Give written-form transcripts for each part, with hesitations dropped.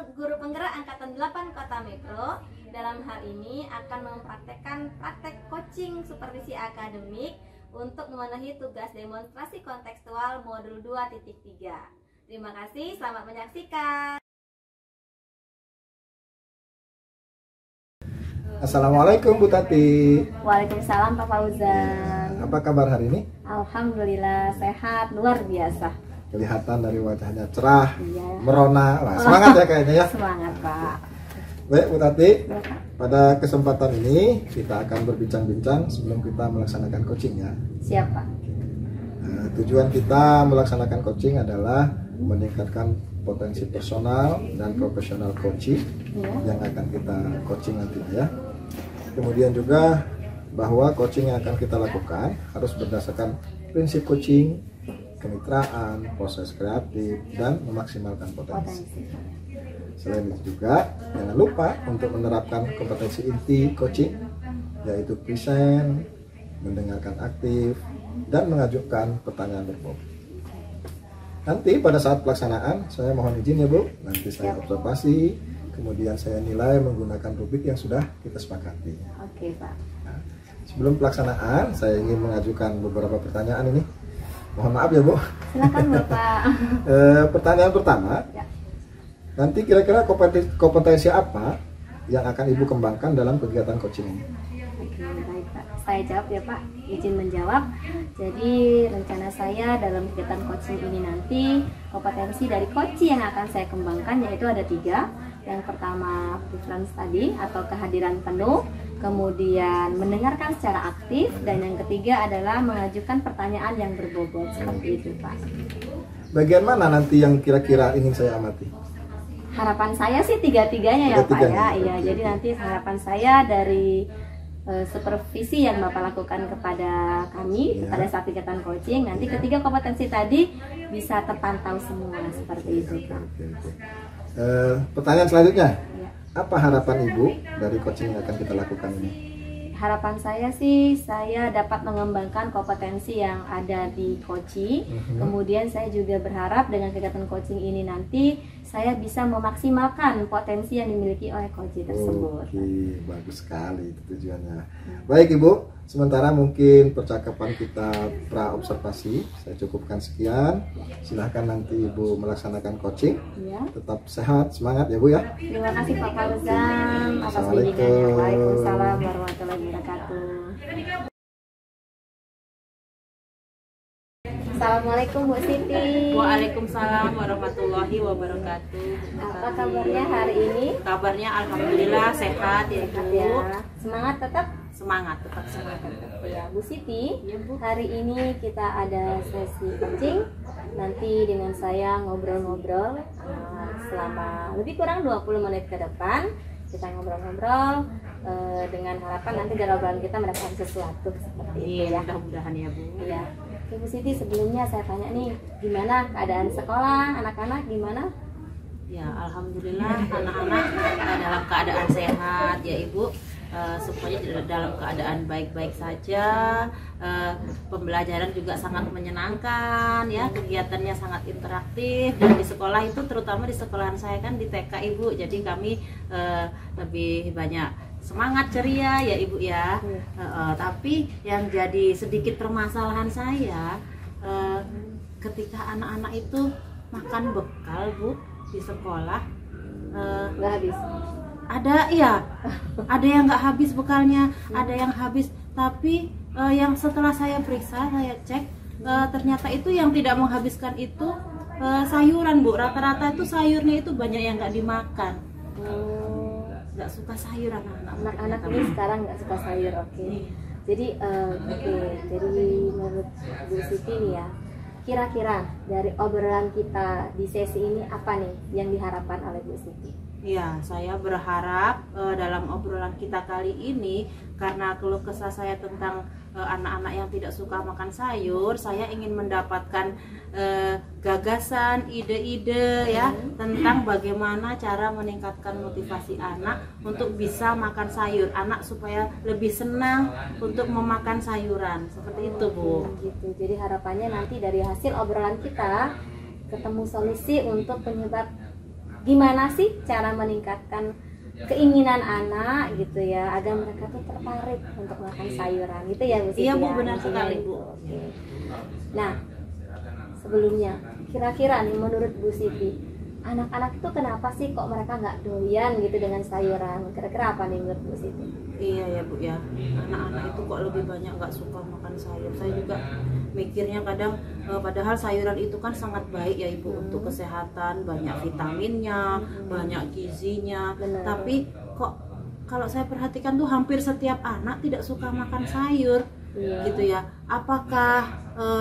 guru penggerak Angkatan 8 Kota Mikro. Dalam hal ini akan mempraktekkan praktek coaching supervisi akademik untuk memenuhi tugas demonstrasi kontekstual modul 2.3. Terima kasih, selamat menyaksikan. Assalamualaikum Bu Tati. Waalaikumsalam Pak Fauzan. Apa kabar hari ini? Alhamdulillah sehat, luar biasa. Kelihatan dari wajahnya cerah, Iya. merona. Wah, semangat ya kayaknya ya. Semangat Pak. Baik Bu Tati, Ya, Pak. pada kesempatan ini kita akan berbincang-bincang sebelum kita melaksanakan coaching ya. Siap Pak. Tujuan kita melaksanakan coaching adalah meningkatkan potensi personal dan profesional coaching Ya. yang akan kita coaching nantinya ya. Kemudian juga bahwa coaching yang akan kita lakukan harus berdasarkan prinsip coaching, kemitraan, proses kreatif, dan memaksimalkan potensi. Selain itu juga jangan lupa untuk menerapkan kompetensi inti coaching, yaitu present, mendengarkan aktif, dan mengajukan pertanyaan berbobot. Nanti pada saat pelaksanaan saya mohon izin ya Bu, nanti saya observasi, kemudian saya nilai menggunakan rubrik yang sudah kita sepakati. Oke Pak. Nah, sebelum pelaksanaan saya ingin mengajukan beberapa pertanyaan ini. Mohon maaf ya Bu. Silakan Bapak. Pertanyaan pertama, Ya. nanti kira-kira kompetensi apa yang akan Ibu kembangkan dalam kegiatan coaching ini? Oke, baik Pak. Saya jawab ya Pak, izin menjawab. Jadi rencana saya dalam kegiatan coaching ini nanti kompetensi dari coaching yang akan saya kembangkan yaitu ada 3. Yang pertama preference tadi atau kehadiran penuh, kemudian mendengarkan secara aktif, dan yang ketiga adalah mengajukan pertanyaan yang berbobot seperti itu Pak. Bagian mana nanti yang kira-kira ingin saya amati? Harapan saya sih tiga-tiganya ya Pak ya. Tiga-tiganya. Iya, jadi nanti harapan saya dari supervisi yang Bapak lakukan kepada kami Ya. pada saat kegiatan coaching, nanti ketiga kompetensi tadi bisa terpantau semua seperti itu Pak. Oke. Pertanyaan selanjutnya, Ya. apa harapan Ibu dari coaching yang akan kita lakukan ini? Harapan saya sih saya dapat mengembangkan kompetensi yang ada di coaching. Kemudian saya juga berharap dengan kegiatan coaching ini nanti saya bisa memaksimalkan potensi yang dimiliki oleh coaching tersebut. Oke, bagus sekali itu tujuannya. Baik Ibu, sementara mungkin percakapan kita pra-observasi saya cukupkan sekian. Silahkan nanti Ibu melaksanakan coaching. Ya. Tetap sehat, semangat ya Bu ya. Terima kasih Pak Fauzan atas Assalamualaikum. bimbingannya. Waalaikumsalam warahmatullahi wabarakatuh. Assalamualaikum Bu Siti. Waalaikumsalam warahmatullahi wabarakatuh. Apa kabarnya hari ini? Kabarnya alhamdulillah sehat ya Sehat Bu. ya. Semangat tetap. Semangat, tetap semangat. Ya Bu Siti. Ya, Bu. Hari ini kita ada sesi coaching. Nanti dengan saya ngobrol-ngobrol selama lebih kurang 20 menit ke depan. Kita ngobrol-ngobrol dengan harapan nanti dalam obrolan kita mendapatkan sesuatu seperti itu Iya, ya. mudah-mudahan ya Bu. Iya. Ibu Siti, sebelumnya saya tanya nih, gimana keadaan sekolah, anak-anak gimana? Ya, alhamdulillah anak-anak dalam keadaan sehat ya Ibu. Semuanya dalam keadaan baik-baik saja. Pembelajaran juga sangat menyenangkan ya, kegiatannya sangat interaktif. Dan di sekolah itu, terutama di sekolahan saya kan di TK Ibu, jadi kami lebih banyak semangat ceria ya Ibu ya. Tapi yang jadi sedikit permasalahan saya ketika anak-anak itu makan bekal Bu di sekolah, Nggak habis. ada yang nggak habis bekalnya, ada yang habis, tapi yang setelah saya periksa, saya cek, ternyata itu yang tidak menghabiskan itu sayuran Bu. Rata-rata itu sayurnya itu banyak yang nggak dimakan. Nggak suka sayur Anak-anak ini sekarang nggak suka sayur, oke. Jadi jadi menurut Bu Siti nih ya, kira-kira dari obrolan kita di sesi ini apa nih yang diharapkan oleh Bu Siti? Ya, saya berharap dalam obrolan kita kali ini, karena keluh kesah saya tentang anak-anak yang tidak suka makan sayur, saya ingin mendapatkan gagasan, ide-ide ya tentang bagaimana cara meningkatkan motivasi anak untuk bisa makan sayur, anak supaya lebih senang untuk memakan sayuran, seperti itu Bu. Gitu. Jadi harapannya nanti dari hasil obrolan kita ketemu solusi untuk penyebab gimana sih cara meningkatkan keinginan anak gitu ya agar mereka tuh tertarik untuk makan sayuran gitu ya Bu Siti? Iya Bu, ya? benar sekali Bu. Oke. Nah, sebelumnya kira-kira nih menurut Bu Siti, anak-anak itu kenapa sih kok mereka nggak doyan gitu dengan sayuran? Kira-kira apa nih menurut Bu Siti? Iya ya Bu ya, anak-anak itu kok lebih banyak nggak suka makan sayur. Saya juga mikirnya kadang padahal sayuran itu kan sangat baik ya Ibu untuk kesehatan, banyak vitaminnya, banyak gizinya. Benar. Tapi kok kalau saya perhatikan tuh hampir setiap anak tidak suka makan sayur. Iya. Gitu ya. Apakah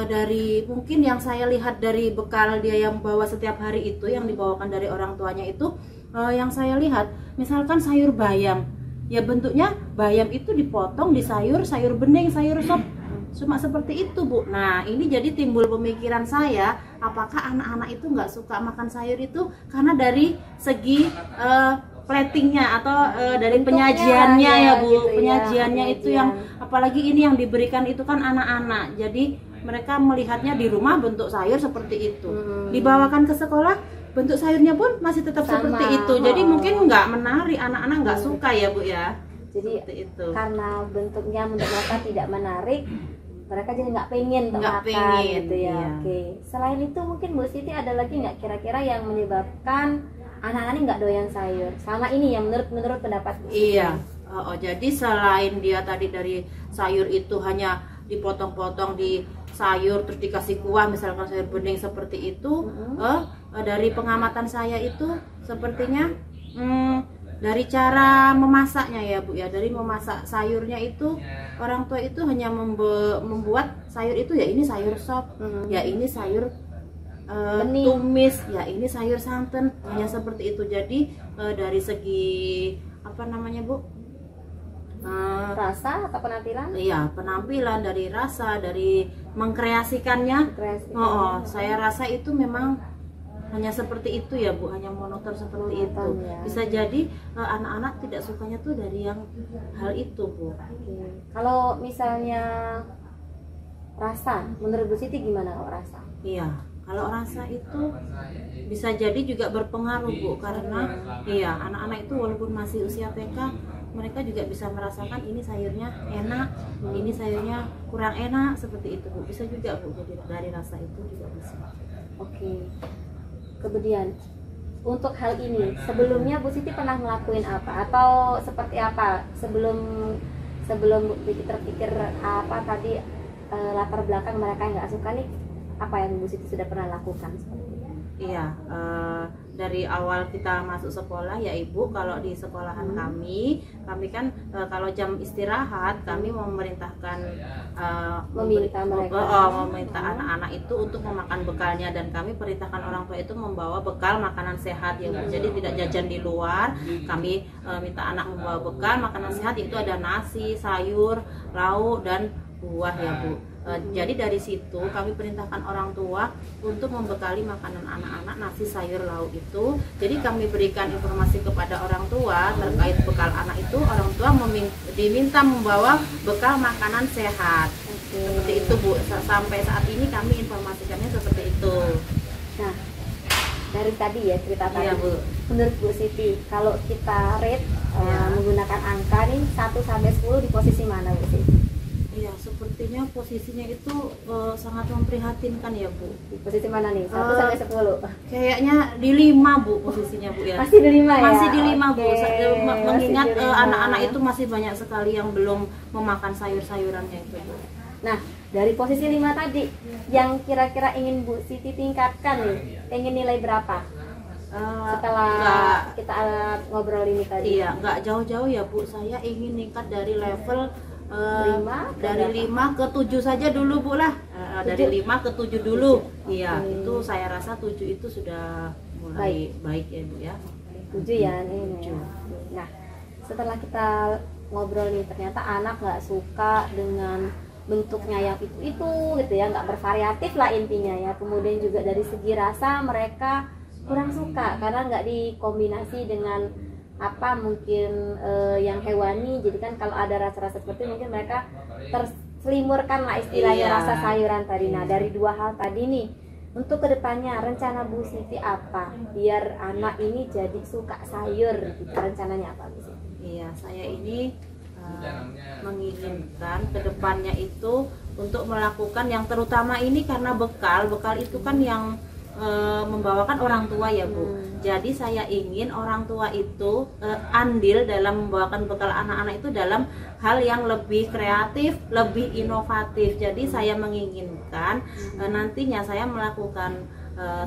dari mungkin yang saya lihat dari bekal dia yang bawa setiap hari itu, yang dibawakan dari orang tuanya itu, yang saya lihat misalkan sayur bayam, ya bentuknya bayam itu dipotong di sayur bening, sayur sop, cuma seperti itu Bu. Nah ini jadi timbul pemikiran saya, apakah anak-anak itu nggak suka makan sayur itu karena dari segi platingnya atau dari Bentuknya penyajiannya ya, ya Bu, gitu ya, penyajiannya itu yang penyajian. apalagi ini yang diberikan itu kan anak-anak, jadi mereka melihatnya di rumah bentuk sayur seperti itu, dibawakan ke sekolah bentuk sayurnya pun masih tetap Sama. seperti itu, jadi mungkin nggak menarik, anak-anak nggak suka ya Bu ya. Jadi Seperti itu. karena bentuknya menurut mereka tidak menarik, mereka jadi nggak pengen untuk Nggak makan pengen, gitu ya. iya. Oke. Selain itu mungkin Bu Siti ada lagi nggak kira-kira yang menyebabkan anak-anak ini nggak doyan sayur? Sama ini ya menurut pendapat Bu Siti. Iya. Jadi selain dia tadi dari sayur itu hanya dipotong-potong di sayur terus dikasih kuah, misalkan sayur bening seperti itu, dari pengamatan saya itu sepertinya dari cara memasaknya ya Bu ya, dari memasak sayurnya itu orang tua itu hanya membuat sayur itu ya ini sayur sop, ya ini sayur Bening. tumis, ya ini sayur santan, hanya seperti itu. Jadi dari segi apa namanya Bu, Rasa atau penampilan? iya penampilan, dari rasa, dari mengkreasikannya, Kreasikan. saya rasa itu memang hanya seperti itu ya Bu, hanya monoton seperti itu. Monoton, ya. Bisa jadi anak-anak tidak sukanya tuh dari yang hal itu Bu. Oke. Kalau misalnya rasa, menurut Bu Siti gimana kalau rasa? Iya, kalau rasa itu bisa jadi juga berpengaruh Bu, karena iya anak-anak itu walaupun masih usia TK, mereka juga bisa merasakan ini sayurnya enak, ini sayurnya kurang enak, seperti itu Bu. Bisa juga Bu, jadi dari rasa itu juga bisa. Oke. Kemudian untuk hal ini sebelumnya Bu Siti pernah ngelakuin apa atau seperti apa sebelum Bu Siti terpikir apa tadi latar belakang mereka yang nggak suka nih, apa yang Bu Siti sudah pernah lakukan seperti itu? Iya, dari awal kita masuk sekolah ya Ibu, kalau di sekolahan kami kan kalau jam istirahat kami memerintahkan Meminta mereka. meminta anak-anak itu untuk memakan bekalnya, dan kami perintahkan orang tua itu membawa bekal makanan sehat ya Bu. Jadi tidak jajan di luar, kami minta anak membawa bekal makanan sehat, yaitu ada nasi, sayur, lauk dan buah ya Bu. Jadi dari situ kami perintahkan orang tua untuk membekali makanan anak-anak nasi, sayur, lauk itu. Jadi kami berikan informasi kepada orang tua terkait bekal anak itu. Orang tua diminta membawa bekal makanan sehat. Seperti itu Bu. Sampai saat ini kami informasikannya seperti itu. Nah, dari tadi ya cerita tadi. Iya Bu. Menurut Bu Siti, kalau kita rate Iya. menggunakan angka nih 1 sampai 10 di posisi mana Bu Siti? Iya, sepertinya posisinya itu sangat memprihatinkan ya Bu. Di posisi mana nih? 1 sampai 10. Kayaknya di 5 Bu posisinya Bu ya. Masih di 5 ya? Masih di 5 Bu. Oke, Mengingat masih di 5. anak-anak itu masih banyak sekali yang belum memakan sayur-sayurannya itu Bu. Nah, dari posisi 5 tadi, yang kira-kira ingin Bu Siti tingkatkan nih, pengen nilai berapa? Setelah Nggak, kita ngobrol ini tadi. iya, nggak jauh-jauh ya Bu. Saya ingin meningkat dari level 5 dari 5 ke 7 saja dulu Bu lah. Dari 5 ke 7 dulu. Iya, itu saya rasa 7 itu sudah mulai baik ya Bu ya. 7 ya ini. 7. Nah, setelah kita ngobrol nih, ternyata anak nggak suka dengan bentuknya yang itu gitu ya, nggak bervariatif lah intinya ya. Kemudian juga dari segi rasa mereka kurang suka karena nggak dikombinasi dengan apa mungkin yang hewani. Jadi kan kalau ada rasa-rasa seperti itu mungkin mereka terselimurkan lah istilahnya Iya. rasa sayuran tadi. Nah, dari 2 hal tadi nih, untuk kedepannya rencana Bu Siti apa biar anak ini jadi suka sayur gitu, rencananya apa Bu Siti? Iya, saya ini menginginkan kedepannya itu untuk melakukan yang terutama ini karena bekal itu kan yang membawakan orang tua ya Bu. Jadi saya ingin orang tua itu andil dalam membawakan bekal anak-anak itu dalam hal yang lebih kreatif, lebih inovatif. Jadi saya menginginkan nantinya saya melakukan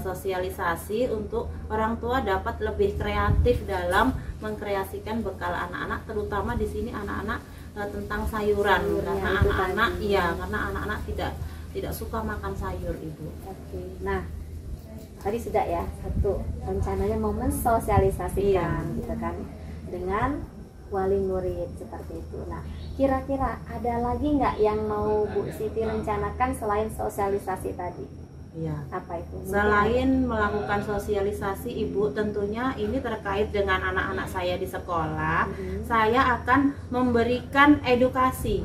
sosialisasi untuk orang tua dapat lebih kreatif dalam mengkreasikan bekal anak-anak, terutama di sini anak-anak tentang sayuran karena anak-anak karena anak-anak tidak suka makan sayur Ibu. Oke. Nah, tadi sudah ya satu rencananya mau mensosialisasikan gitu kan dengan wali murid seperti itu. Nah, kira-kira ada lagi nggak yang mau Bu Siti rencanakan selain sosialisasi tadi? Iya. Apa itu? Selain melakukan sosialisasi Ibu, tentunya ini terkait dengan anak-anak saya di sekolah, saya akan memberikan edukasi.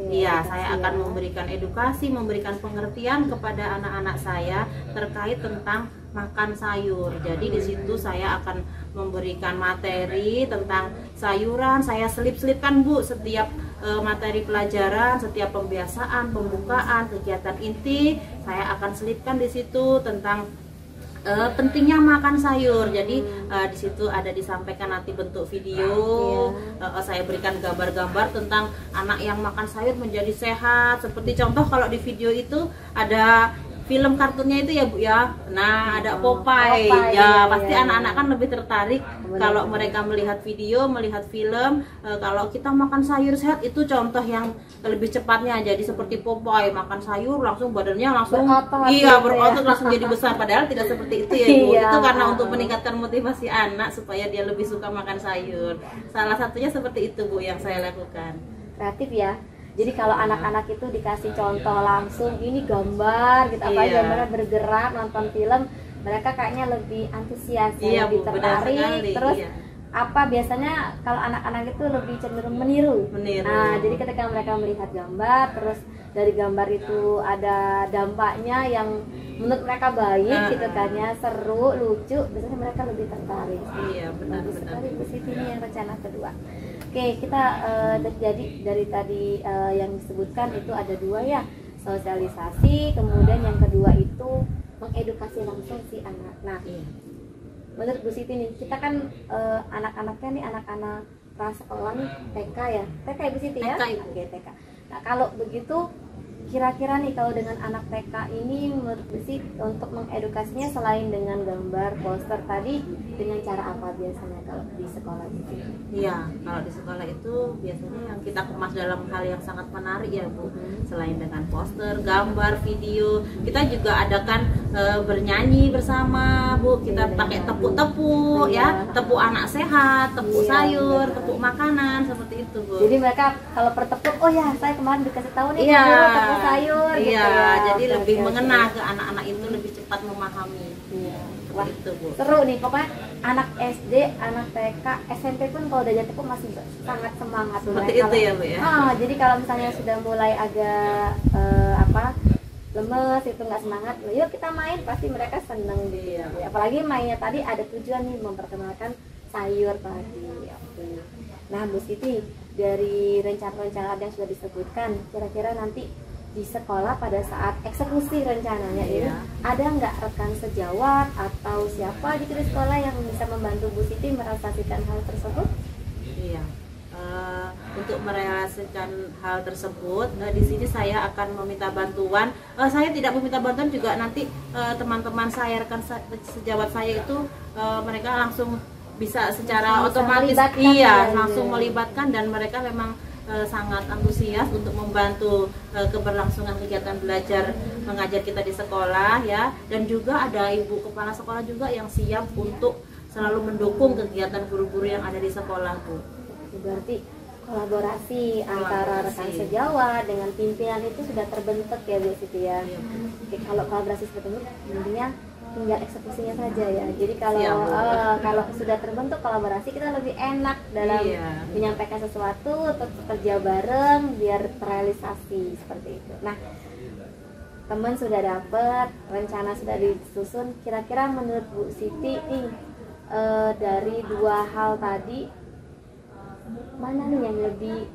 Iya, saya akan memberikan edukasi, memberikan pengertian kepada anak-anak saya terkait tentang makan sayur. Jadi di situ saya akan memberikan materi tentang sayuran, saya selip-selipkan Bu setiap materi pelajaran, setiap pembiasaan, pembukaan, kegiatan inti, saya akan selipkan di situ tentang pentingnya makan sayur. Jadi di situ ada disampaikan nanti bentuk video. Saya berikan gambar-gambar tentang anak yang makan sayur menjadi sehat. Seperti contoh kalau di video itu ada film kartunnya itu ya Bu ya. Nah, ada Popeye. Ya, pasti anak-anak kan lebih tertarik kalau mereka melihat video, melihat film. Kalau kita makan sayur sehat itu contoh yang lebih cepatnya. Jadi seperti Popeye makan sayur langsung badannya langsung berotot langsung jadi besar, padahal tidak seperti itu ya Bu. Itu karena untuk meningkatkan motivasi anak supaya dia lebih suka makan sayur. Salah satunya seperti itu Bu yang saya lakukan. Kreatif ya. Jadi kalau anak-anak itu dikasih contoh langsung, ini gambar gitu, apa gambarnya bergerak, nonton film, mereka kayaknya lebih antusias, lebih tertarik. Terus apa biasanya kalau anak-anak itu lebih cenderung meniru. Nah, jadi ketika mereka melihat gambar, terus dari gambar itu ada dampaknya yang menurut mereka baik gitu kan ya, seru, lucu, biasanya mereka lebih tertarik. Iya, benar. Sekali Bu Siti ini yang rencana kedua. Oke, kita jadi dari tadi yang disebutkan itu ada dua ya, sosialisasi, kemudian yang kedua itu mengedukasi langsung si anak. Nah, menurut Bu Siti nih, kita kan anak-anaknya nih anak-anak prasekolah nih, TK ya, TK Ibu Siti ya? Oke, TK. Nah, kalau begitu kira-kira nih kalau dengan anak TK ini menurut Bu Siti untuk mengedukasinya selain dengan gambar, poster tadi, dengan cara apa biasanya kalau di sekolah gitu? Iya, kalau di sekolah itu biasanya yang kita kemas dalam hal yang sangat menarik ya Bu. Selain dengan poster, gambar, video, kita juga adakan bernyanyi bersama Bu. Kita pakai tepuk-tepuk ya, tepuk anak sehat, tepuk sayur, tepuk makanan, seperti itu Bu. Jadi mereka kalau pertepuk, oh ya saya kemarin dikasih tahu nih tepuk sayur gitu ya. Jadi lebih mengena ke anak-anak itu, lebih cepat memahami. Wah, itu Bu. Seru nih, pokoknya anak SD, anak TK, SMP pun kalau udah tepuk masih sangat semangat. Seperti itu ya Bu ya. Jadi kalau misalnya sudah mulai agak lemes itu nggak semangat, yuk kita main, pasti mereka seneng gitu. Apalagi mainnya tadi ada tujuan nih, memperkenalkan sayur tadi. Nah Bu Siti, dari rencana-rencana yang sudah disebutkan, kira-kira nanti di sekolah pada saat eksekusi rencananya ini ada nggak rekan sejawat atau siapa gitu di sekolah yang bisa membantu Bu Siti merealisasikan hal tersebut? Iya, untuk merealisasikan hal tersebut di sini saya akan meminta bantuan. Saya tidak meminta bantuan juga, nanti teman-teman saya, rekan sejawat saya itu mereka langsung bisa secara otomatis langsung melibatkan, dan mereka memang sangat antusias untuk membantu keberlangsungan kegiatan belajar mengajar kita di sekolah ya, dan juga ada ibu kepala sekolah juga yang siap untuk selalu mendukung kegiatan guru-guru yang ada di sekolah Bu. Berarti kolaborasi antara rekan sejawat dengan pimpinan itu sudah terbentuk ya Bu Siti ya. Oke, kalau kolaborasi seperti ini intinya tinggal eksekusinya saja ya. Jadi kalau sudah terbentuk kolaborasi, kita lebih enak dalam menyampaikan sesuatu, kerja bareng biar terrealisasi seperti itu. Nah, teman sudah dapet, rencana sudah disusun. Kira-kira menurut Bu Siti nih, dari dua hal tadi, mana nih yang lebih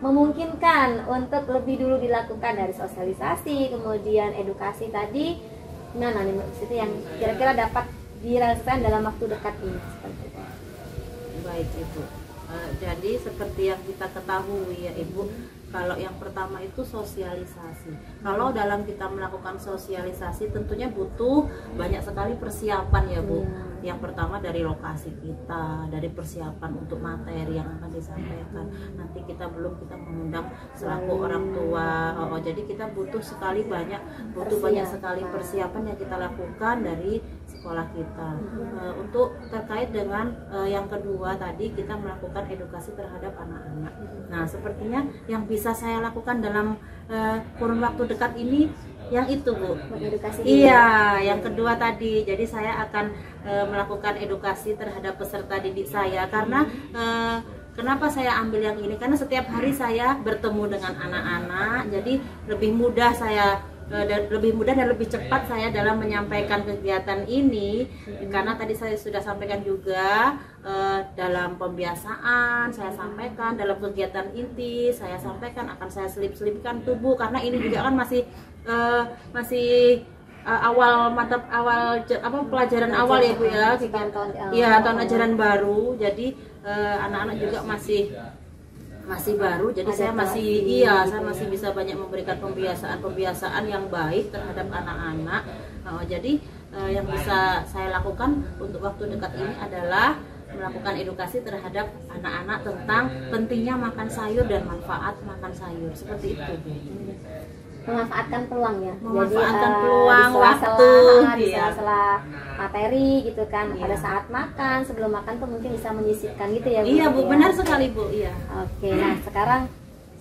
memungkinkan untuk lebih dulu dilakukan, dari sosialisasi kemudian edukasi tadi, mana nih menurut Siti yang kira-kira dapat dirasakan dalam waktu dekat ini? Seperti itu. Baik Ibu. Jadi seperti yang kita ketahui ya Ibu, kalau yang pertama itu sosialisasi. Kalau dalam kita melakukan sosialisasi tentunya butuh banyak sekali persiapan ya Bu. Yang pertama dari lokasi kita, dari persiapan untuk materi yang akan disampaikan. Nanti kita mengundang selaku orang tua. Jadi kita butuh banyak sekali persiapan yang kita lakukan dari sekolah kita. Untuk terkait dengan yang kedua tadi, kita melakukan edukasi terhadap anak-anak. Nah, sepertinya yang bisa saya lakukan dalam kurun waktu dekat ini yang itu Bu, edukasi. Iya, yang kedua tadi. Jadi saya akan melakukan edukasi terhadap peserta didik saya, karena kenapa saya ambil yang ini? Karena setiap hari saya bertemu dengan anak-anak, jadi lebih mudah dan lebih cepat saya dalam menyampaikan kegiatan ini. Karena tadi saya sudah sampaikan juga dalam pembiasaan saya sampaikan, dalam kegiatan inti saya sampaikan, akan saya selip-selipkan tubuh, karena ini juga kan masih pelajaran awal ya Bu ya, tahun ajaran baru. Jadi anak-anak juga masih baru, jadi saya masih bisa banyak memberikan pembiasaan yang baik terhadap anak-anak. Jadi yang bisa saya lakukan untuk waktu dekat ini adalah melakukan edukasi terhadap anak-anak tentang pentingnya makan sayur dan manfaat makan sayur, seperti itu Bu. Memanfaatkan peluang ya, memanfaatkan peluang waktu di sela-sela materi gitu kan. Pada saat makan, sebelum makan tuh mungkin bisa menyisipkan gitu ya Bu. Iya Bu, benar sekali Bu. Iya. Oke, nah sekarang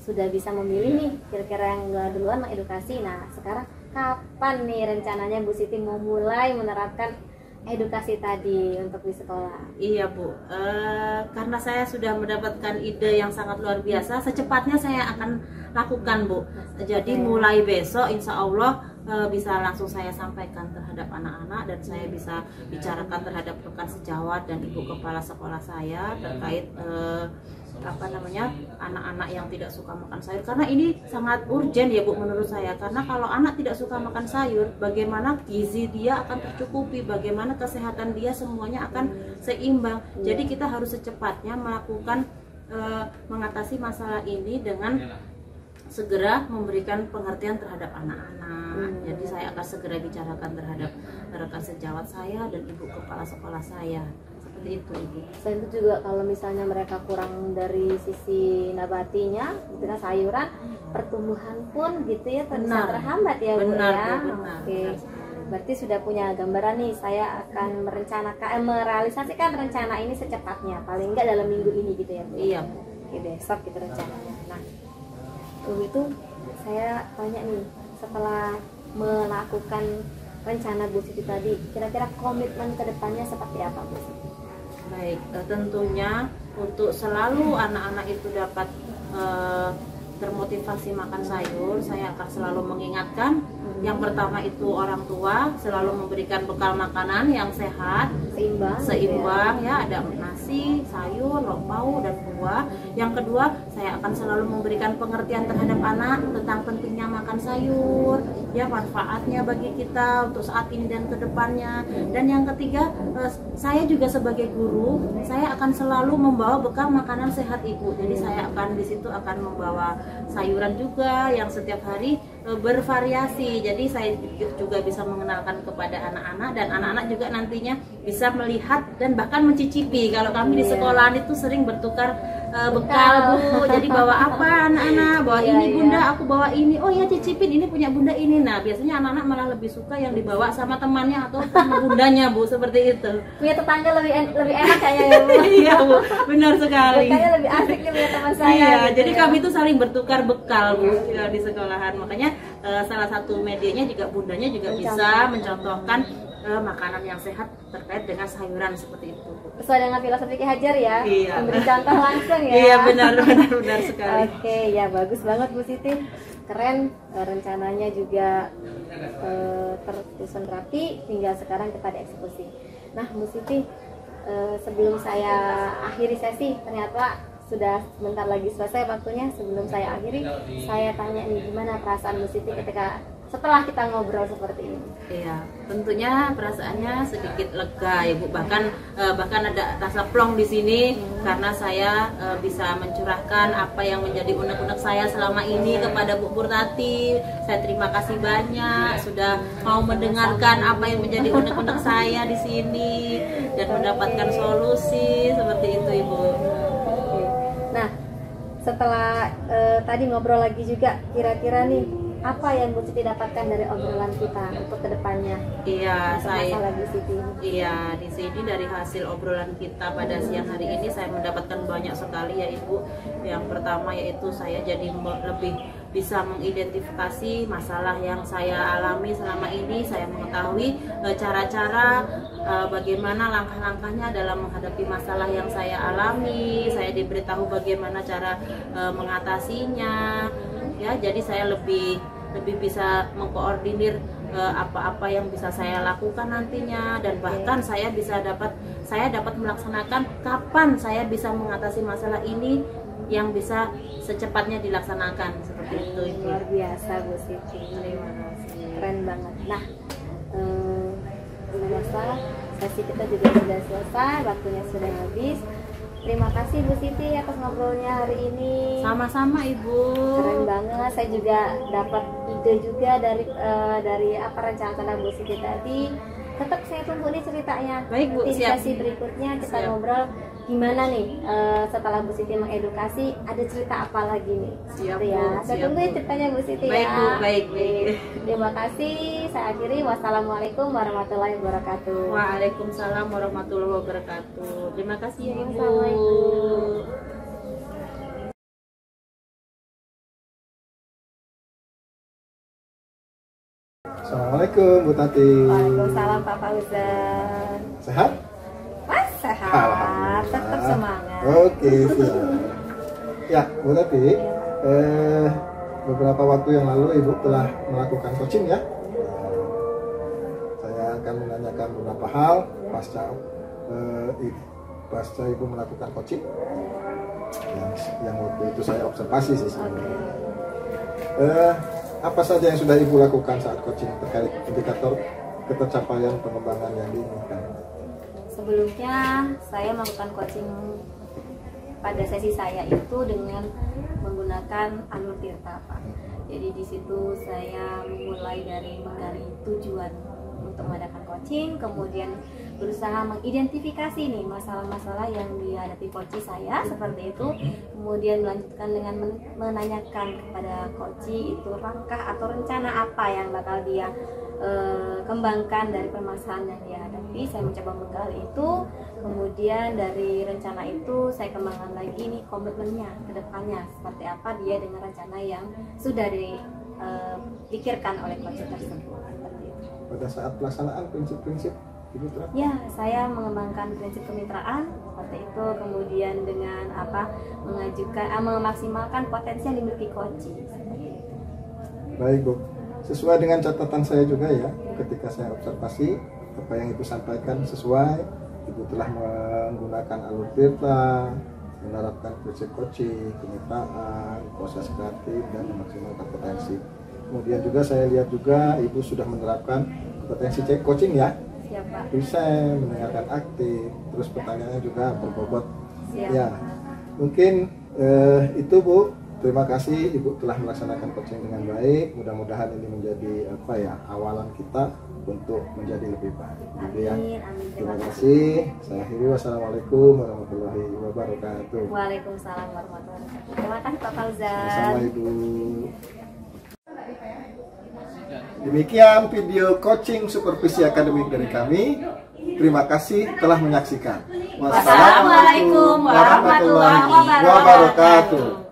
sudah bisa memilih nih kira-kira yang duluan mengedukasi. Nah sekarang kapan nih rencananya Bu Siti mau mulai menerapkan edukasi tadi untuk di sekolah? Iya Bu, karena saya sudah mendapatkan ide yang sangat luar biasa, secepatnya saya akan lakukan Bu. Jadi mulai besok insya Allah bisa langsung saya sampaikan terhadap anak-anak, dan saya bisa bicarakan terhadap rekan sejawat dan ibu kepala sekolah saya terkait anak-anak yang tidak suka makan sayur, karena ini sangat urgent ya Bu menurut saya. Karena kalau anak tidak suka makan sayur, bagaimana gizi dia akan tercukupi, bagaimana kesehatan dia, semuanya akan seimbang. Jadi kita harus secepatnya melakukan mengatasi masalah ini dengan segera memberikan pengertian terhadap anak-anak. Jadi saya akan segera bicarakan terhadap rekan sejawat saya dan ibu kepala sekolah saya. Seperti itu Ibu. Selain itu juga kalau misalnya mereka kurang dari sisi nabatinya, gitu kan, sayuran, pertumbuhan pun gitu ya bisa terhambat ya Bu ya. Oke. Berarti sudah punya gambaran nih, saya akan merealisasikan rencana ini secepatnya, paling enggak dalam minggu ini gitu ya Bu. Iya Bu. Oke, besok gitu rencananya. Nah, itu saya tanya nih, setelah melakukan rencana Bu Siti tadi, kira-kira komitmen kedepannya seperti apa Bu Siti? Baik, tentunya untuk selalu anak-anak itu dapat termotivasi makan sayur, saya akan selalu mengingatkan. Yang pertama itu orang tua selalu memberikan bekal makanan yang sehat, seimbang ya, ada nasi, sayur, lauk pauk dan buah. Yang kedua, saya akan selalu memberikan pengertian terhadap anak tentang pentingnya makan sayur, ya, manfaatnya bagi kita untuk saat ini dan kedepannya. Dan yang ketiga, saya juga sebagai guru, saya akan selalu membawa bekal makanan sehat Ibu. Jadi saya akan di situ akan membawa sayuran juga yang setiap hari bervariasi. Jadi saya juga bisa mengenalkan kepada anak-anak, dan anak-anak juga nantinya bisa melihat dan bahkan mencicipi. Kalau kami di sekolahan itu sering bertukar bekal Bu. Jadi bawa apa anak-anak? Bawa ini Bunda, aku bawa ini. Oh ya, cicipin, ini punya Bunda ini. Nah, biasanya anak-anak malah lebih suka yang dibawa sama temannya atau sama bundanya Bu, seperti itu. Punya tetangga lebih enak kayaknya ya Bu. Iya Bu, benar sekali. Kayaknya lebih asik nih punya teman saya. Iya, gitu jadi ya. kami itu saling bertukar bekal Bu di sekolahan. Makanya salah satu medianya juga bundanya juga bisa mencontohkan makanan yang sehat terkait dengan sayuran seperti itu. Sesuai dengan filosofi Ki Hajar ya, Iya. memberi contoh langsung ya. Iya, benar sekali. Oke, ya bagus banget Bu Siti, keren. Rencananya juga tersusun rapi, tinggal sekarang kita dieksekusi. Nah Bu Siti, sebelum saya akhiri sesi, ternyata sudah sebentar lagi selesai waktunya. Sebelum saya akhiri, saya tanya nih, gimana perasaan Bu Siti ketika setelah kita ngobrol seperti ini? Iya, tentunya perasaannya sedikit lega ya Bu. Bahkan ada rasa plong di sini karena saya bisa mencurahkan apa yang menjadi unek-unek saya selama ini kepada Bu Purtati. Saya terima kasih banyak sudah mau mendengarkan apa yang menjadi unek-unek saya di sini dan mendapatkan solusi seperti itu Ibu. Nah, setelah tadi ngobrol lagi juga, kira-kira nih apa yang Bu Siti dapatkan dari obrolan kita untuk kedepannya? Iya, Iya, di sini dari hasil obrolan kita pada siang hari ini saya mendapatkan banyak sekali ya Ibu. Yang pertama yaitu saya jadi lebih bisa mengidentifikasi masalah yang saya alami selama ini. Saya mengetahui cara-cara bagaimana langkah-langkahnya dalam menghadapi masalah yang saya alami. Saya diberitahu bagaimana cara mengatasinya. Ya, jadi saya lebih bisa mengkoordinir apa-apa yang bisa saya lakukan nantinya, dan bahkan saya dapat melaksanakan kapan saya bisa mengatasi masalah ini yang bisa secepatnya dilaksanakan seperti itu. Luar biasa Bu Siti. Terima kasih. Keren banget. Nah, pemirsa, sesi kita juga sudah selesai, waktunya sudah habis. Terima kasih Bu Siti atas ngobrolnya hari ini. Sama-sama Ibu. Keren banget. Saya juga dapat ide juga dari apa rencana Bu Siti tadi. Tetap saya tunggu nih ceritanya. Baik Bu, nanti di siap. sesi berikutnya kita Siap. ngobrol gimana nih setelah Bu Siti mengedukasi, ada cerita apa lagi nih. Siap, Gitu ya. Bu. Saya Siap, tunggu Bu. ceritanya Bu Siti Baik, ya. Bu. Baik. Terima kasih. Saya akhiri. Wassalamualaikum warahmatullahi wabarakatuh. Waalaikumsalam warahmatullahi wabarakatuh. Terima kasih ya Ibu. Sama-sama, Ibu. Assalamualaikum Bu Tati. Waalaikumsalam Pak Fauzan. Sehat? Mas sehat, Alhamdulillah. tetap semangat. Oke, siap. Ya, Bu Tati, beberapa waktu yang lalu Ibu telah melakukan coaching ya. Saya akan menanyakan beberapa hal pasca Ibu melakukan coaching yang waktu itu saya observasi sih sebenarnya. Apa saja yang sudah Ibu lakukan saat coaching terkait indikator ketercapaian pengembangan yang diinginkan? Sebelumnya saya melakukan coaching pada sesi saya itu dengan menggunakan alur tirta, Pak. Jadi di situ saya memulai dari menggali tujuan untuk mengadakan coaching, kemudian berusaha mengidentifikasi nih masalah-masalah yang dihadapi coach saya seperti itu, kemudian melanjutkan dengan menanyakan kepada coach itu langkah atau rencana apa yang bakal dia kembangkan dari permasalahan yang dia hadapi. Saya mencoba menggali itu, kemudian dari rencana itu saya kembangkan lagi nih komitmennya ke depannya seperti apa dia dengan rencana yang sudah dipikirkan oleh coach tersebut. Seperti itu. Pada saat pelaksanaan prinsip-prinsip Ibu terapkan? Ya, saya mengembangkan prinsip kemitraan seperti itu, kemudian dengan memaksimalkan potensi yang dimiliki coach. Baik Bu, sesuai dengan catatan saya juga ya, ketika saya observasi apa yang Ibu sampaikan sesuai. Ibu telah menggunakan alur tirta, menerapkan prinsip coaching, kemitraan, proses kreatif, dan memaksimalkan potensi. Kemudian juga saya lihat juga Ibu sudah menerapkan kompetensi coaching ya. Siap, Bisa mendengarkan aktif, terus pertanyaannya juga berbobot. Siap. Ya, mungkin itu Bu. Terima kasih Ibu telah melaksanakan coaching dengan baik. Mudah-mudahan ini menjadi awalan kita untuk menjadi lebih baik. Gitu ya. Amin. Terima kasih. Saya akhiri. Wassalamualaikum warahmatullahi wabarakatuh. Waalaikumsalam warahmatullahi wabarakatuh. Terima kasih Pak Fauzan. Sama Ibu. Demikian video coaching supervisi akademik dari kami. Terima kasih telah menyaksikan. Wassalamualaikum warahmatullahi wabarakatuh.